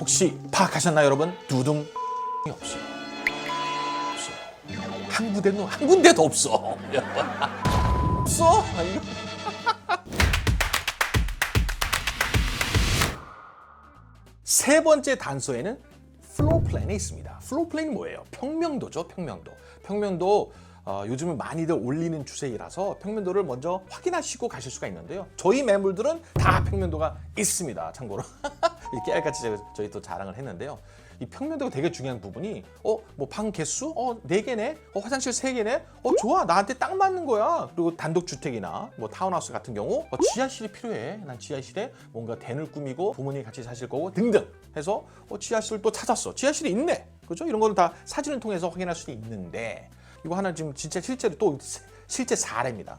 혹시 파악하셨나요, 여러분? 두둥이 없어요. 없어요. 한 군데도 없어. 없어? 세 번째 단서에는 플로어 플랜이 있습니다. 플로어 플랜이 뭐예요? 평면도죠, 평면도. 평면도 요즘은 많이들 올리는 추세이라서 평면도를 먼저 확인하시고 가실 수가 있는데요. 저희 매물들은 다 평면도가 있습니다. 참고로 이렇게 깨알같이 저희 또 자랑을 했는데요. 이 평면도가 되게 중요한 부분이 뭐 방 개수? 4개네? 화장실 3개네? 좋아, 나한테 딱 맞는 거야. 그리고 단독주택이나 뭐 타운하우스 같은 경우 지하실이 필요해. 난 지하실에 뭔가 댄을 꾸미고 부모님이 같이 사실 거고 등등 해서 지하실을 또 찾았어. 지하실이 있네. 그죠? 이런 거는 다 사진을 통해서 확인할 수도 있는데 이거 하나 지금 진짜 실제로 또 실제 사례입니다.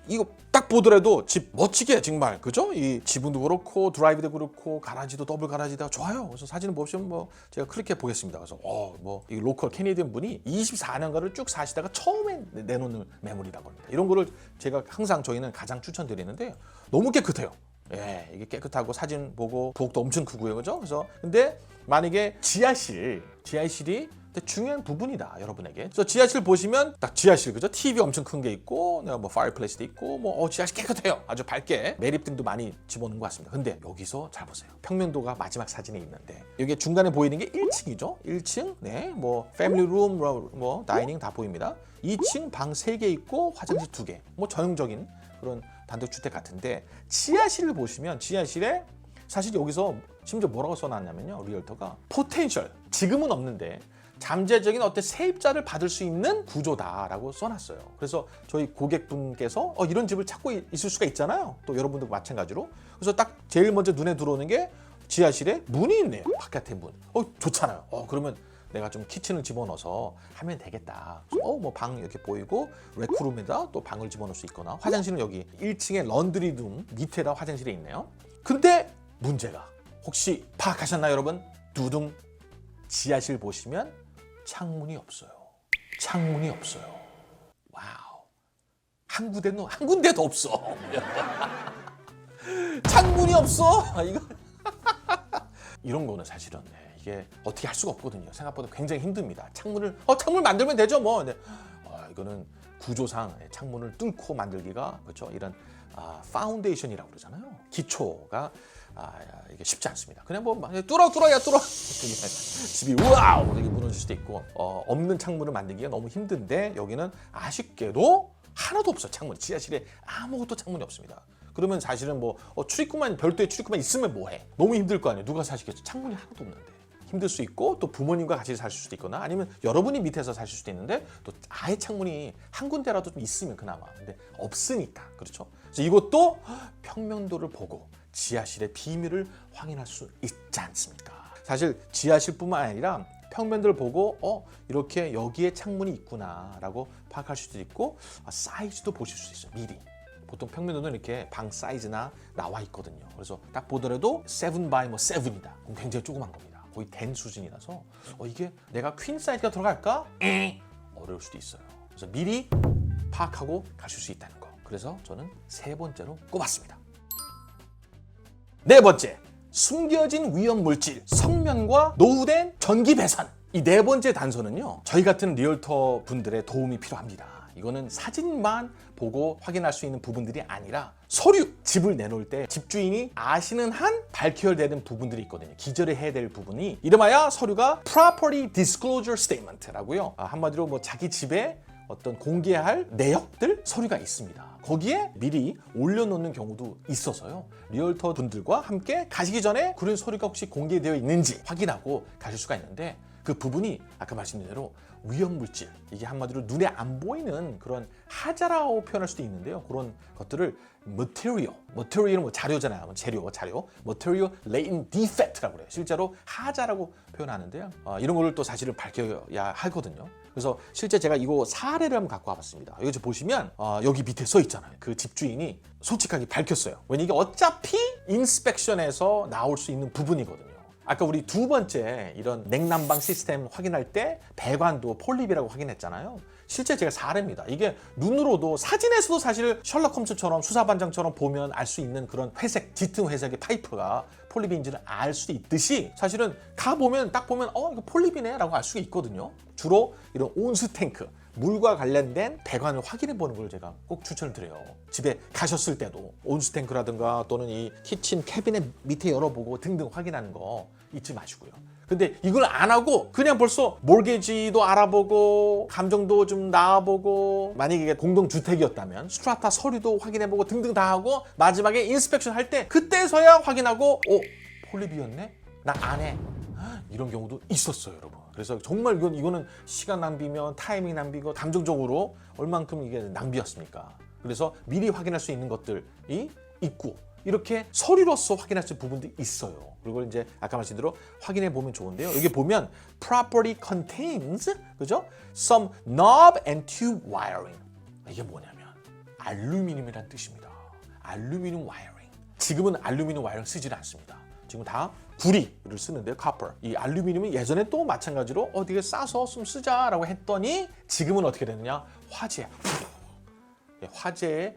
이거 딱 보더라도 집 멋지게 정말 그죠? 이 지붕도 그렇고 드라이브도 그렇고 가라지도 더블 가라지다 좋아요. 그래서 사진을 보시면 뭐 제가 클릭해 보겠습니다. 그래서 뭐 이 로컬 캐네디언 분이 24년간을 쭉 사시다가 처음에 내놓는 매물이라고 합니다. 이런 거를 제가 항상 저희는 가장 추천드리는데 너무 깨끗해요. 예, 이게 깨끗하고 사진 보고 부엌도 엄청 크고요, 그죠? 그래서 근데 만약에 지하실이 중요한 부분이다, 여러분에게. 그래서 지하실 보시면 딱 지하실, 그죠? TV 엄청 큰 게 있고, 뭐 파이어플레이스도 있고, 뭐 지하실 깨끗해요. 아주 밝게 매립등도 많이 집어넣은 것 같습니다. 근데 여기서 잘 보세요. 평면도가 마지막 사진에 있는데 여기 중간에 보이는 게 1층이죠. 1층, 네, 뭐 패밀리룸, 뭐 다이닝 다 보입니다. 2층 방 3개 있고 화장실 2개, 뭐 전형적인 그런 단독주택 같은데 지하실을 보시면 지하실에 사실 여기서 심지어 뭐라고 써놨냐면요, 리얼터가 포텐셜, 지금은 없는데 잠재적인 어떤 세입자를 받을 수 있는 구조다라고 써놨어요. 그래서 저희 고객분께서 이런 집을 찾고 있을 수가 있잖아요. 또 여러분도 마찬가지로. 그래서 딱 제일 먼저 눈에 들어오는 게 지하실에 문이 있네요. 바깥에 문. 좋잖아요. 그러면 내가 좀 키친을 집어넣어서 하면 되겠다. 뭐 방 이렇게 보이고 레크룸에다 또 방을 집어넣을 수 있거나 화장실은 여기 1층에 런드리룸 밑에다 화장실이 있네요. 근데 문제가 혹시 파악하셨나요, 여러분? 두둥. 지하실 보시면 창문이 없어요. 창문이 없어요. 와우. 한 군데도 없어. 창문이 없어. 이거 이런 거는 사실은 이게 어떻게 할 수가 없거든요. 생각보다 굉장히 힘듭니다. 창문 만들면 되죠, 뭐. 근데 이거는 구조상 창문을 뚫고 만들기가 그렇죠. 이런 파운데이션이라고 그러잖아요. 기초가 이게 쉽지 않습니다. 그냥 뭐 뚫어. 집이 우와우 이게 무너질 수도 있고 없는 창문을 만들기가 너무 힘든데 여기는 아쉽게도 하나도 없어. 창문. 지하실에 아무것도 창문이 없습니다. 그러면 사실은 뭐 별도의 출입구만 있으면 뭐해? 너무 힘들 거 아니에요. 누가 사시겠죠? 창문이 하나도 없는데. 힘들 수 있고 또 부모님과 같이 사실 수도 있거나 아니면 여러분이 밑에서 사실 수도 있는데 또 아예 창문이 한 군데라도 좀 있으면 그나마. 근데 없으니까. 그렇죠? 그래서 이것도 평면도를 보고 지하실의 비밀을 확인할 수 있지 않습니까? 사실 지하실뿐만 아니라 평면도를 보고 이렇게 여기에 창문이 있구나라고 파악할 수도 있고 사이즈도 보실 수 있어요. 미리. 보통 평면도는 이렇게 방 사이즈나 나와 있거든요. 그래서 딱 보더라도 7x 7이다. 그럼 굉장히 조그만 겁니다. 거의 댄 수준이라서 이게 내가 퀸 사이즈가 들어갈까? 어려울 수도 있어요. 그래서 미리 파악하고 가실 수 있다는 거. 그래서 저는 세 번째로 꼽았습니다. 네 번째, 숨겨진 위험 물질, 성면과 노후된 전기 배선. 이 네 번째 단서는요, 저희 같은 리얼터 분들의 도움이 필요합니다. 이거는 사진만 보고 확인할 수 있는 부분들이 아니라 서류, 집을 내놓을 때 집주인이 아시는 한 밝혀야 되는 부분들이 있거든요. 기재를 해야 될 부분이 이름하여 서류가 Property Disclosure Statement라고요. 한마디로 뭐 자기 집에 어떤 공개할 내역들 서류가 있습니다. 거기에 미리 올려놓는 경우도 있어서요. 리얼터 분들과 함께 가시기 전에 그런 서류가 혹시 공개되어 있는지 확인하고 가실 수가 있는데 그 부분이 아까 말씀드린 대로 위험물질, 이게 한마디로 눈에 안 보이는 그런 하자라고 표현할 수도 있는데요. 그런 것들을 material은 뭐 자료잖아요. 재료. material latent defect라고 그래요. 실제로 하자라고 표현하는데요. 이런 거를 또 사실은 밝혀야 하거든요. 그래서 실제 제가 이거 사례를 한번 갖고 와봤습니다. 여기 보시면 여기 밑에 써 있잖아요. 그 집주인이 솔직하게 밝혔어요. 왜냐면 이게 어차피 인스펙션에서 나올 수 있는 부분이거든요. 아까 우리 두 번째 이런 냉난방 시스템 확인할 때 배관도 폴립이라고 확인했잖아요. 실제 제가 사례입니다. 이게 눈으로도 사진에서도 사실 셜록 홈즈처럼 수사반장처럼 보면 알 수 있는 그런 회색, 짙은 회색의 파이프가 폴립인지를 알 수 있듯이 사실은 가보면 딱 보면 이거 폴립이네 라고 알 수가 있거든요. 주로 이런 온수 탱크, 물과 관련된 배관을 확인해 보는 걸 제가 꼭 추천을 드려요. 집에 가셨을 때도 온수 탱크라든가 또는 이 키친 캐비넷 밑에 열어보고 등등 확인하는 거 잊지 마시고요. 근데 이걸 안 하고 그냥 벌써 몰게지도 알아보고 감정도 좀 나와보고 만약에 이게 공동주택이었다면 스트라타 서류도 확인해보고 등등 다 하고 마지막에 인스펙션 할 때 그때서야 확인하고 폴립이었네? 나 안 해. 이런 경우도 있었어요, 여러분. 그래서 정말 이거는 시간 낭비면 타이밍 낭비고 감정적으로 얼만큼 이게 낭비였습니까? 그래서 미리 확인할 수 있는 것들이 있고 이렇게 서류로서 확인할 수 있는 부분도 있어요. 그리고 이제 아까 말씀드린 대로 확인해 보면 좋은데요. 여기 보면 property contains 그죠? some knob and tube wiring. 이게 뭐냐면 알루미늄이란 뜻입니다. 알루미늄 와이어링. 지금은 알루미늄 와이어링 쓰지는 않습니다. 지금 다 구리를 쓰는데요. copper. 이 알루미늄이 예전에 또 마찬가지로 어디에 싸서 좀 쓰자라고 했더니 지금은 어떻게 되느냐? 화재에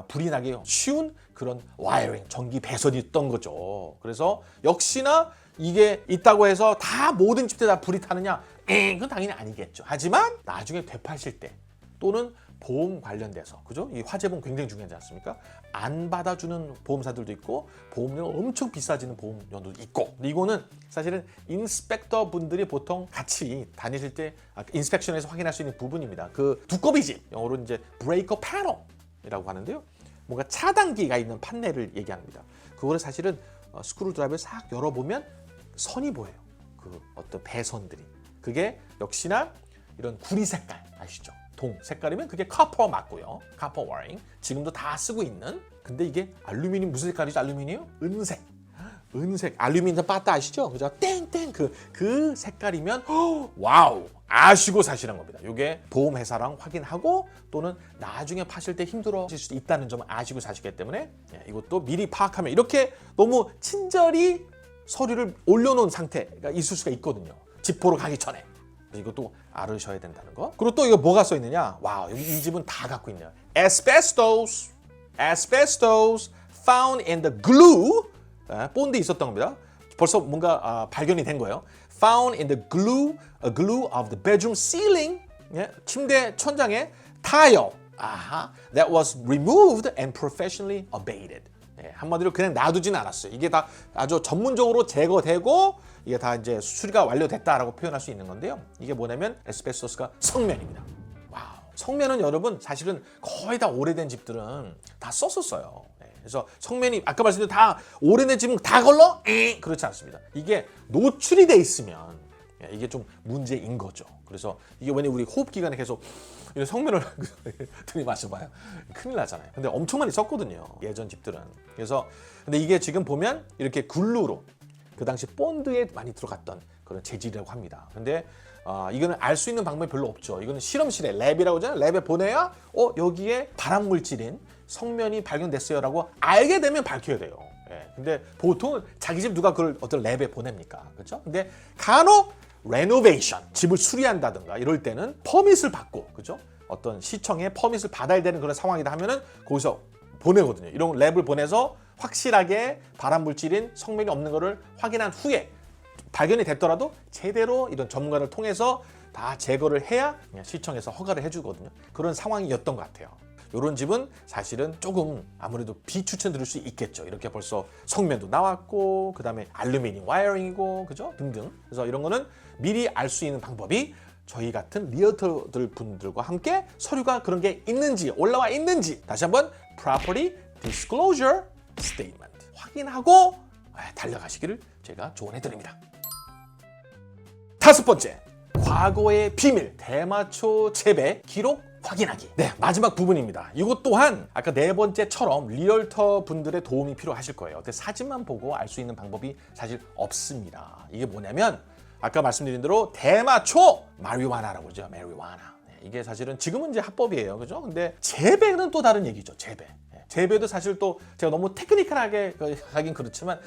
불이 나기 쉬운 그런 와이어링, 전기 배선이 있던 거죠. 그래서 역시나 이게 있다고 해서 다 모든 집들 다 불이 타느냐? 그건 당연히 아니겠죠. 하지만 나중에 되파실 때 또는 보험 관련돼서 그죠? 이 화재보험 굉장히 중요하지 않습니까? 안 받아주는 보험사들도 있고 보험료가 엄청 비싸지는 보험료도 있고 이거는 사실은 인스펙터 분들이 보통 같이 다니실 때 인스펙션에서 확인할 수 있는 부분입니다. 그 두꺼비집 영어로 이제 브레이커 패널이라고 하는데요. 뭔가 차단기가 있는 판넬을 얘기합니다. 그거를 사실은 스크루 드라이브를 싹 열어보면 선이 보여요. 그 어떤 배선들이. 그게 역시나 이런 구리 색깔 아시죠? 동 색깔이면 그게 커퍼 맞고요. 커퍼 와이어링. 지금도 다 쓰고 있는. 근데 이게 알루미늄 무슨 색깔이죠? 알루미늄? 은색. 은색. 알루미늄 빠따 아시죠? 그죠? 땡땡 그 색깔이면 와우. 아시고 사시는 겁니다. 이게 보험회사랑 확인하고 또는 나중에 파실 때 힘들어질 수도 있다는 점을 아시고 사시기 때문에 이것도 미리 파악하면 이렇게 너무 친절히 서류를 올려놓은 상태가 있을 수가 있거든요. 집 보러 가기 전에. 이것도 알으셔야 된다는 거. 그리고 또 이거 뭐가 써 있느냐? 와, 이 집은 다 갖고 있네요. Asbestos found in the glue. 본드에 있었던 겁니다. 벌써 뭔가 발견이 된 거예요. Found in the glue of the bedroom ceiling. 침대 천장에 tile. That was removed and professionally abated. 한마디로 그냥 놔두지는 않았어요. 이게 다 아주 전문적으로 제거되고 이게 다 이제 수리가 완료됐다라고 표현할 수 있는 건데요. 이게 뭐냐면 에스베스토스가 성면입니다. 와우. 성면은 여러분 사실은 거의 다 오래된 집들은 다 썼었어요. 그래서 성면이 아까 말씀드린 다 오래된 집은 다 걸러? 그렇지 않습니다. 이게 노출이 돼 있으면 이게 좀 문제인 거죠. 그래서 이게 왜냐면 우리 호흡기관에 계속 이런 성면을 들이마셔봐요. 큰일 나잖아요. 근데 엄청 많이 썼거든요. 예전 집들은. 그래서 근데 이게 지금 보면 이렇게 글루로 그 당시 본드에 많이 들어갔던 그런 재질이라고 합니다. 근데 이거는 알 수 있는 방법이 별로 없죠. 이거는 실험실에 랩이라고 하잖아요. 랩에 보내야 여기에 발암 물질인 성면이 발견됐어요라고 알게 되면 밝혀야 돼요. 근데 보통 자기 집 누가 그걸 어떤 랩에 보냅니까? 그렇죠? 근데 간혹 레노베이션, 집을 수리한다든가 이럴 때는 퍼밋을 받고, 그죠? 어떤 시청에 퍼밋을 받아야 되는 그런 상황이다 하면은 거기서 보내거든요. 이런 랩을 보내서 확실하게 발암 물질인 성면이 없는 거를 확인한 후에 발견이 됐더라도 제대로 이런 전문가를 통해서 다 제거를 해야 시청에서 허가를 해주거든요. 그런 상황이었던 것 같아요. 이런 집은 사실은 조금 아무래도 비추천드릴 수 있겠죠. 이렇게 벌써 성면도 나왔고 그다음에 알루미늄 와이어링이고 그죠? 등등. 그래서 이런 거는 미리 알 수 있는 방법이 저희 같은 리얼터들 분들과 함께 서류가 그런 게 있는지 올라와 있는지 다시 한번 property disclosure statement 확인하고 달려가시기를 제가 조언해 드립니다. 다섯 번째, 과거의 비밀 대마초 재배 기록 확인하기. 네, 마지막 부분입니다. 이것 또한 아까 네 번째처럼 리얼터 분들의 도움이 필요하실 거예요. 근데 사진만 보고 알 수 있는 방법이 사실 없습니다. 이게 뭐냐면 아까 말씀드린 대로 대마초 마리화나라고 그러죠. 마리화나. 이게 사실은 지금은 이제 합법이에요. 그죠? 근데 재배는 또 다른 얘기죠. 재배. 재배도 사실 또 제가 너무 테크니컬하게 하긴 그렇지만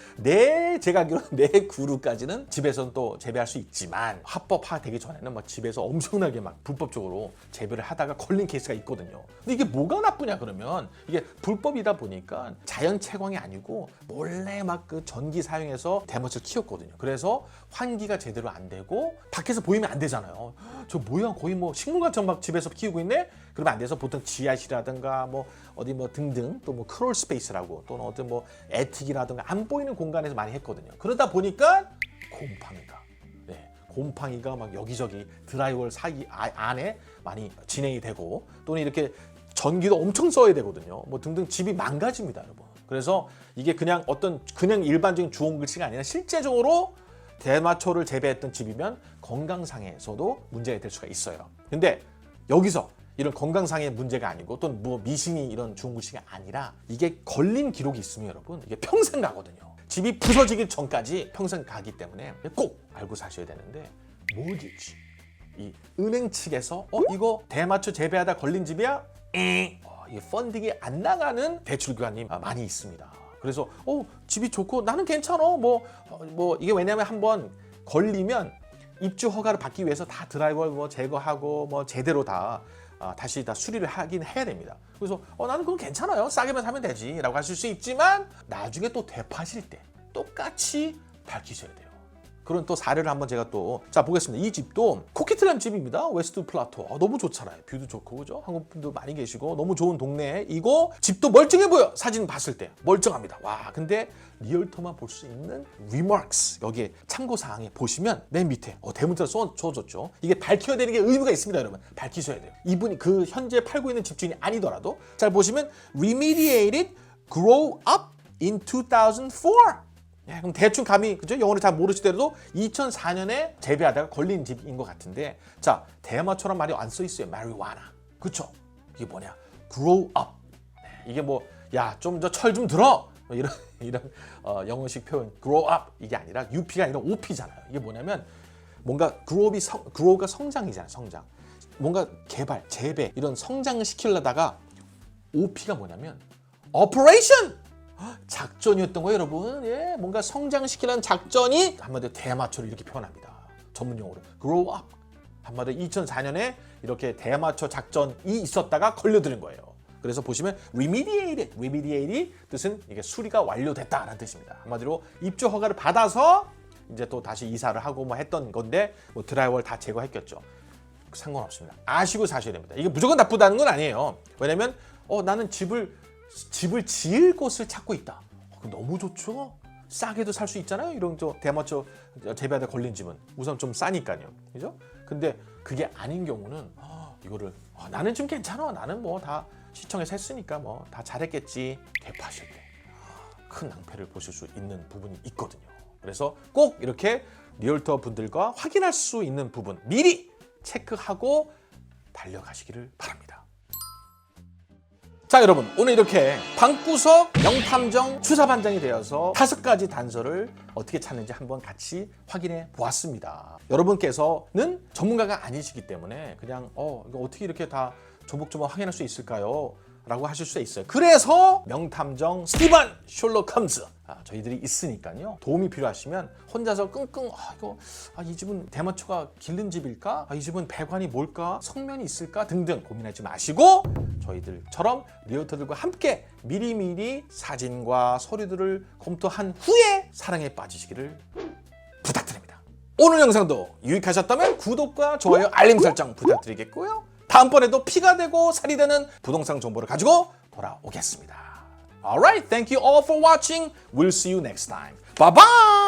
제가 알기로 내 그루까지는 집에서는 또 재배할 수 있지만 합법화되기 전에는 막 집에서 엄청나게 막 불법적으로 재배를 하다가 걸린 케이스가 있거든요. 근데 이게 뭐가 나쁘냐 그러면 이게 불법이다 보니까 자연 채광이 아니고 몰래 막 그 전기 사용해서 대마초를 키웠거든요. 그래서 환기가 제대로 안 되고 밖에서 보이면 안 되잖아요. 저 뭐야 거의 뭐 식물관처럼 막 집에서 키우고 있네? 그러면 안 돼서 보통 지하실이라든가 뭐 어디 뭐 등등 또 뭐 크롤 스페이스라고 또는 어떤 뭐 애틱이라든가 안 보이는 공간에서 많이 했거든요. 그러다 보니까 곰팡이가 곰팡이가 막 여기저기 드라이월 사이 안에 많이 진행이 되고 또는 이렇게 전기도 엄청 써야 되거든요. 뭐 등등 집이 망가집니다, 여러분. 그래서 이게 그냥 일반적인 주홍글씨가 아니라 실제적으로 대마초를 재배했던 집이면 건강상에서도 문제가 될 수가 있어요. 근데 여기서 이런 건강상의 문제가 아니고 또는 뭐 미신이 이런 주홍글씨가 아니라 이게 걸린 기록이 있으면 여러분 이게 평생 가거든요. 집이 부서지기 전까지 평생 가기 때문에 꼭 알고 사셔야 되는데 모기지 이 은행 측에서 이거 대마초 재배하다 걸린 집이야? 이게 펀딩이 안 나가는 대출기관이 많이 있습니다. 그래서 집이 좋고 나는 괜찮아 뭐 이게 왜냐면 한번 걸리면 입주 허가를 받기 위해서 다 드라이버 뭐 제거하고 뭐 제대로 다시 수리를 하긴 해야 됩니다. 그래서 나는 그건 괜찮아요. 싸게만 사면 되지 라고 하실 수 있지만 나중에 또 되파실 때 똑같이 밝히셔야 돼요. 그런 또 사례를 한번 제가 또 보겠습니다. 이 집도 코키트라는 집입니다. 웨스트 플라토. 너무 좋잖아요. 뷰도 좋고 그죠? 한국 분도 많이 계시고 너무 좋은 동네. 이거 집도 멀쩡해 보여. 사진 봤을 때 멀쩡합니다. 와 근데 리얼터만 볼 수 있는 remarks 여기에 참고사항에 보시면 맨 밑에 대문자로 써줬죠. 이게 밝혀야 되는 게 의무가 있습니다, 여러분. 밝히셔야 돼요. 이분이 그 현재 팔고 있는 집주인이 아니더라도 잘 보시면 remediated grow up in 2004. 그럼 대충 감이 그죠? 영어를 잘 모르시더라도 2004년에 재배하다가 걸린 집인 것 같은데 자 대마초란 말이 안 써 있어요. marijuana 그쵸? 이게 뭐냐? grow up 이게 뭐 야 좀 저 철 좀 들어 이런 영어식 표현 grow up 이게 아니라 UP가 아니라 OP잖아요. 이게 뭐냐면 뭔가 grow가 성장이잖아요. 성장 뭔가 개발 재배 이런 성장을 시키려다가 OP가 뭐냐면 operation 작전이었던 거예요, 여러분. 뭔가 성장시키려는 작전이 한마디로 대마초를 이렇게 표현합니다. 전문용어로 grow up. 한마디로 2004년에 이렇게 대마초 작전이 있었다가 걸려드는 거예요. 그래서 보시면 remediated 뜻은 이게 수리가 완료됐다라는 뜻입니다. 한마디로 입주 허가를 받아서 이제 또 다시 이사를 하고 뭐 했던 건데 뭐 드라이월 다 제거했겠죠. 상관없습니다. 아시고 사셔야 됩니다. 이게 무조건 나쁘다는 건 아니에요. 왜냐면 나는 집을 지을 곳을 찾고 있다. 그럼 너무 좋죠. 싸게도 살 수 있잖아요. 이런 대마초 재배하다 걸린 집은 우선 좀 싸니까요. 그죠? 근데 그게 아닌 경우는 이거를 나는 좀 괜찮아. 나는 뭐 다 시청에서 했으니까 뭐 다 잘했겠지. 되파실 때 큰 낭패를 보실 수 있는 부분이 있거든요. 그래서 꼭 이렇게 리얼터 분들과 확인할 수 있는 부분 미리 체크하고 달려가시기를 바랍니다. 자 여러분 오늘 이렇게 방구석 명탐정 추사반장이 되어서 5가지 단서를 어떻게 찾는지 한번 같이 확인해 보았습니다. 여러분께서는 전문가가 아니시기 때문에 그냥 이거 어떻게 이렇게 다 조목조목 확인할 수 있을까요? 라고 하실 수 있어요. 그래서 명탐정 스티븐 셜록 홈즈 저희들이 있으니까요. 도움이 필요하시면 혼자서 끙끙 이 집은 대마초가 길른 집일까? 이 집은 배관이 뭘까? 성면이 있을까? 등등 고민하지 마시고 저희들처럼 리얼터들과 함께 미리미리 사진과 서류들을 검토한 후에 사랑에 빠지시기를 부탁드립니다. 오늘 영상도 유익하셨다면 구독과 좋아요, 알림 설정 부탁드리겠고요. 다음번에도 피가 되고 살이 되는 부동산 정보를 가지고 돌아오겠습니다. Alright, thank you all for watching. We'll see you next time. Bye bye!